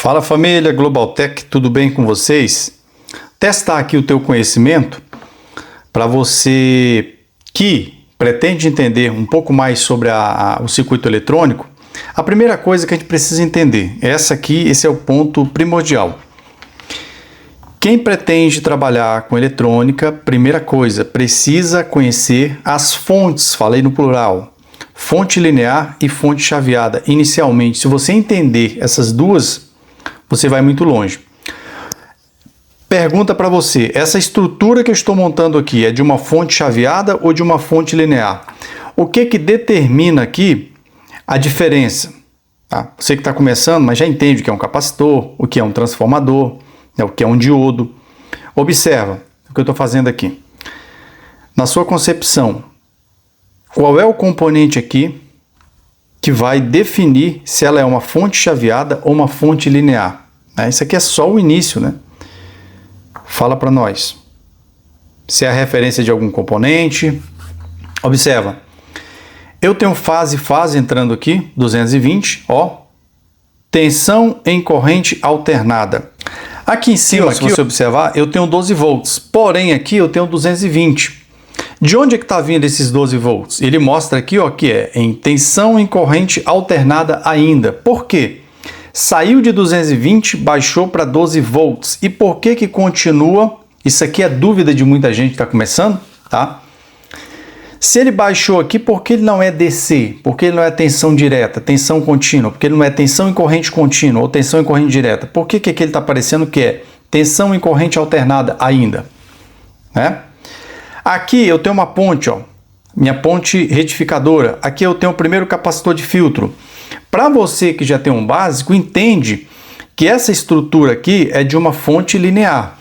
Fala família Globaltech, tudo bem com vocês? Testar aqui o teu conhecimento para você que pretende entender um pouco mais sobre o circuito eletrônico. A primeira coisa que a gente precisa entender, esse é o ponto primordial. Quem pretende trabalhar com eletrônica, primeira coisa, precisa conhecer as fontes, falei no plural, fonte linear e fonte chaveada. Inicialmente, se você entender essas duas, você vai muito longe. Pergunta para você, essa estrutura que eu estou montando aqui é de uma fonte chaveada ou de uma fonte linear? O que determina aqui a diferença? Tá? Você que está começando, mas já entende o que é um capacitor, o que é um transformador, o que é um diodo. Observa o que eu estou fazendo aqui. Na sua concepção, qual é o componente aqui que vai definir se ela é uma fonte chaveada ou uma fonte linear? Isso aqui é só o início, né? Fala para nós. Se é a referência de algum componente. Observa. Eu tenho fase entrando aqui, 220, ó. Tensão em corrente alternada. Aqui em cima, se você observar, eu tenho 12 volts. Porém, aqui eu tenho 220. De onde é que está vindo esses 12 volts? Ele mostra aqui, ó, que é em tensão em corrente alternada ainda. Por quê? Saiu de 220, baixou para 12 volts. E por que continua? Isso aqui é dúvida de muita gente que está começando, tá? Se ele baixou aqui, por que ele não é DC? Porque ele não é tensão direta, tensão contínua? Porque ele não é tensão em corrente contínua ou tensão em corrente direta? Por que aqui ele está aparecendo que é tensão em corrente alternada ainda? Né? Aqui eu tenho uma ponte, ó, minha ponte retificadora. Aqui eu tenho o primeiro capacitor de filtro. Para você que já tem um básico, entende que essa estrutura aqui é de uma fonte linear.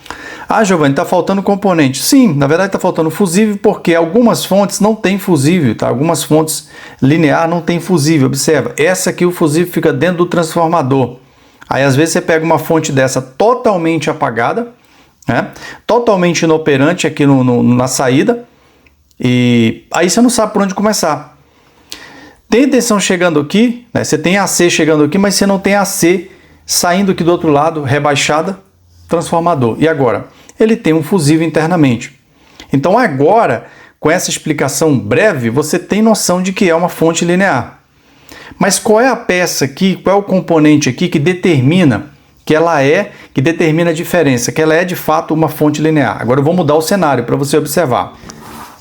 Ah, Giovanni, está faltando componente. Sim, na verdade está faltando fusível porque algumas fontes não têm fusível, tá? Algumas fontes linear não têm fusível. Observa, essa aqui o fusível fica dentro do transformador. Aí às vezes você pega uma fonte dessa totalmente apagada, né? Totalmente inoperante aqui na saída, e aí você não sabe por onde começar. Tem tensão chegando aqui, né? Você tem AC chegando aqui, mas você não tem AC saindo aqui do outro lado, rebaixada, transformador. E agora? Ele tem um fusível internamente. Então agora, com essa explicação breve, você tem noção de que é uma fonte linear. Mas qual é a peça aqui, qual é o componente aqui que determina que determina a diferença, que ela é de fato uma fonte linear? Agora eu vou mudar o cenário para você observar.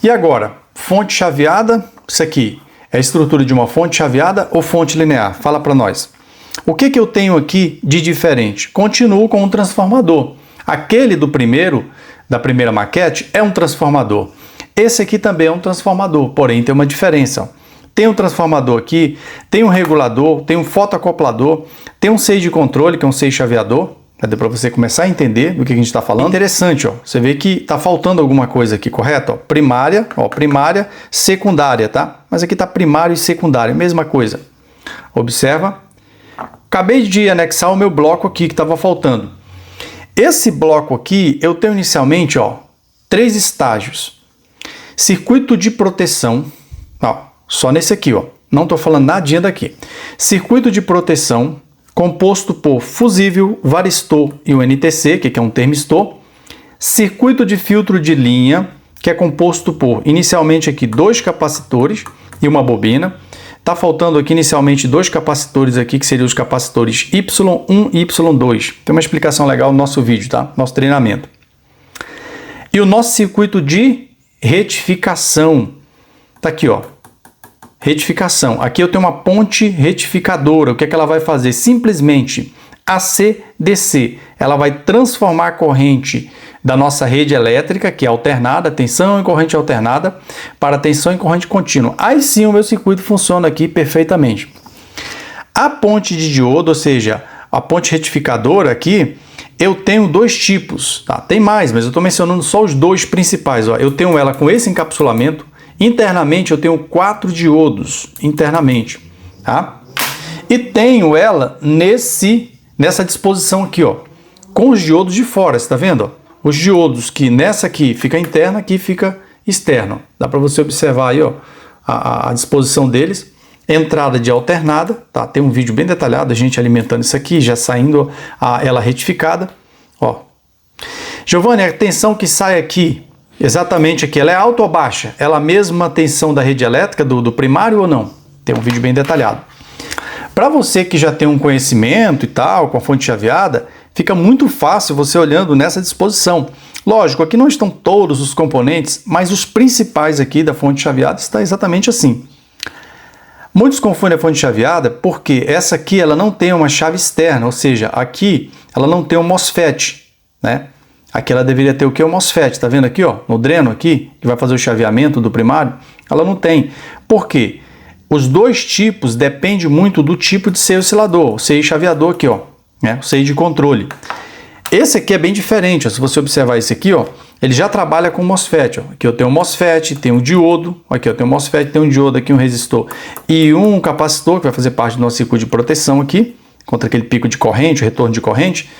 E agora, fonte chaveada, isso aqui. É a estrutura de uma fonte chaveada ou fonte linear? Fala para nós. O que eu tenho aqui de diferente? Continuo com um transformador. Aquele da primeira maquete é um transformador. Esse aqui também é um transformador, porém tem uma diferença. Tem um transformador aqui, tem um regulador, tem um fotoacoplador, tem um 6 de controle, que é um 6 chaveador. Para você começar a entender do que a gente está falando. Interessante, ó. Você vê que está faltando alguma coisa aqui, correto? Primária, secundária, tá? Mas aqui está primário e secundário, mesma coisa. Observa. Acabei de anexar o meu bloco aqui que estava faltando. Esse bloco aqui, eu tenho inicialmente, ó, 3 estágios. Circuito de proteção, ó, só nesse aqui, ó. Não estou falando nadinha daqui. Circuito de proteção, composto por fusível, varistor e o NTC, que é um termistor. Circuito de filtro de linha, que é composto por, inicialmente aqui, 2 capacitores e uma bobina. Está faltando aqui inicialmente 2 capacitores aqui, que seriam os capacitores Y1 e Y2. Tem uma explicação legal no nosso vídeo, tá? Nosso treinamento. E o nosso circuito de retificação. Tá aqui, ó. Retificação. Aqui eu tenho uma ponte retificadora. O que ela vai fazer? Simplesmente AC/DC. Ela vai transformar a corrente da nossa rede elétrica, que é alternada, tensão em corrente alternada, para tensão em corrente contínua. Aí sim o meu circuito funciona aqui perfeitamente. A ponte de diodo, ou seja, a ponte retificadora aqui, eu tenho 2 tipos. Tá? Tem mais, mas eu estou mencionando só os 2 principais. Ó. Eu tenho ela com esse encapsulamento. Internamente eu tenho 4 diodos, internamente, tá? E tenho ela nessa disposição aqui, ó, com os diodos de fora, você tá vendo? Ó? Os diodos que nessa aqui fica interna, aqui fica externo. Dá para você observar aí, ó, a disposição deles. entrada de alternada, tá? Tem um vídeo bem detalhado, a gente alimentando isso aqui, já saindo ela retificada, ó. Giovanni, a tensão que sai aqui, exatamente aqui, ela é alta ou baixa? Ela é a mesma tensão da rede elétrica do primário ou não? Tem um vídeo bem detalhado. Para você que já tem um conhecimento e tal, com a fonte chaveada, fica muito fácil você olhando nessa disposição. Lógico, aqui não estão todos os componentes, mas os principais aqui da fonte chaveada está exatamente assim. Muitos confundem a fonte chaveada porque essa aqui ela não tem uma chave externa, ou seja, aqui ela não tem um MOSFET, né? Aqui ela deveria ter o que? O MOSFET, tá vendo aqui, ó, no dreno aqui, que vai fazer o chaveamento do primário, ela não tem. Por quê? Os dois tipos dependem muito do tipo de CI oscilador, o CI chaveador aqui, ó, né? O CI de controle. Esse aqui é bem diferente, ó. Se você observar esse aqui, ó, ele já trabalha com MOSFET. Ó. Aqui eu tenho um MOSFET, tenho um diodo, aqui eu tenho um MOSFET, tenho um diodo aqui, um resistor e um capacitor que vai fazer parte do nosso circuito de proteção aqui, contra aquele pico de corrente, o retorno de corrente.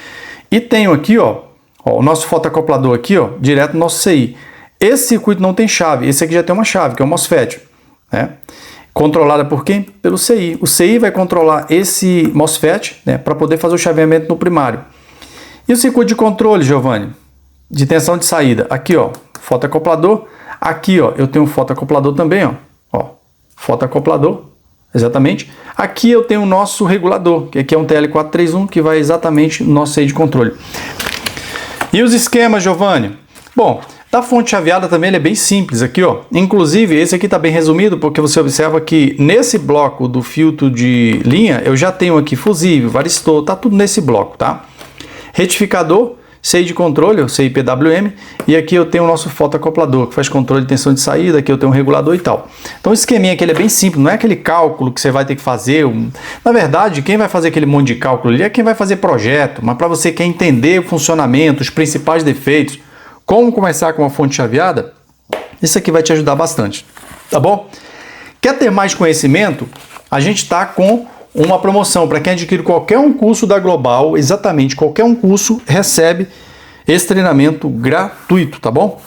E tenho aqui, ó, o nosso fotoacoplador aqui, ó, direto no nosso CI. Esse circuito não tem chave, esse aqui já tem uma chave, que é o MOSFET, né? Controlada por quem? Pelo CI. O CI vai controlar esse MOSFET, né, para poder fazer o chaveamento no primário. E o circuito de controle, Giovanni, de tensão de saída, aqui ó, fotoacoplador, aqui ó, eu tenho um fotoacoplador também, ó, fotoacoplador, exatamente. Aqui eu tenho o nosso regulador, que aqui é um TL431, que vai exatamente no nosso CI de controle. E os esquemas, Giovanni? Bom, da fonte chaveada também ele é bem simples aqui, ó. Inclusive, esse aqui está bem resumido, porque você observa que nesse bloco do filtro de linha, eu já tenho aqui fusível, varistor, tá tudo nesse bloco, tá? Retificador, CI de controle, o CI PWM, e aqui eu tenho o nosso fotoacoplador, que faz controle de tensão de saída, aqui eu tenho um regulador e tal. Então o esqueminha aqui ele é bem simples, não é aquele cálculo que você vai ter que fazer. Na verdade, quem vai fazer aquele monte de cálculo ali é quem vai fazer projeto, mas para você que quer entender o funcionamento, os principais defeitos, como começar com uma fonte chaveada, isso aqui vai te ajudar bastante, tá bom? Quer ter mais conhecimento? A gente está com uma promoção para quem adquire qualquer um curso da Global, exatamente qualquer um curso recebe esse treinamento gratuito, tá bom?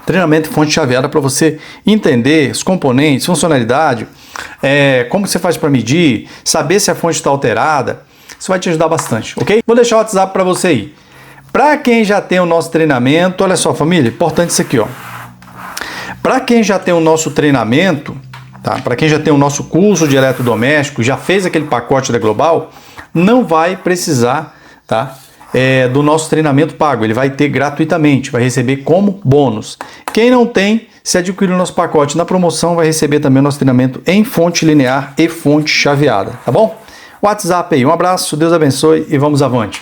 Treinamento fonte chaveada para você entender os componentes, funcionalidade, como você faz para medir, saber se a fonte está alterada, isso vai te ajudar bastante, ok? Vou deixar o WhatsApp para você aí. Para quem já tem o nosso treinamento, olha só família, importante isso aqui, ó. Para quem já tem o nosso treinamento, tá? Para quem já tem o nosso curso de eletrodoméstico, já fez aquele pacote da Global, não vai precisar, tá? Do nosso treinamento pago, ele vai ter gratuitamente, vai receber como bônus. Quem não tem, se adquirir o nosso pacote na promoção, vai receber também o nosso treinamento em fonte linear e fonte chaveada, tá bom? WhatsApp aí, um abraço, Deus abençoe e vamos avante.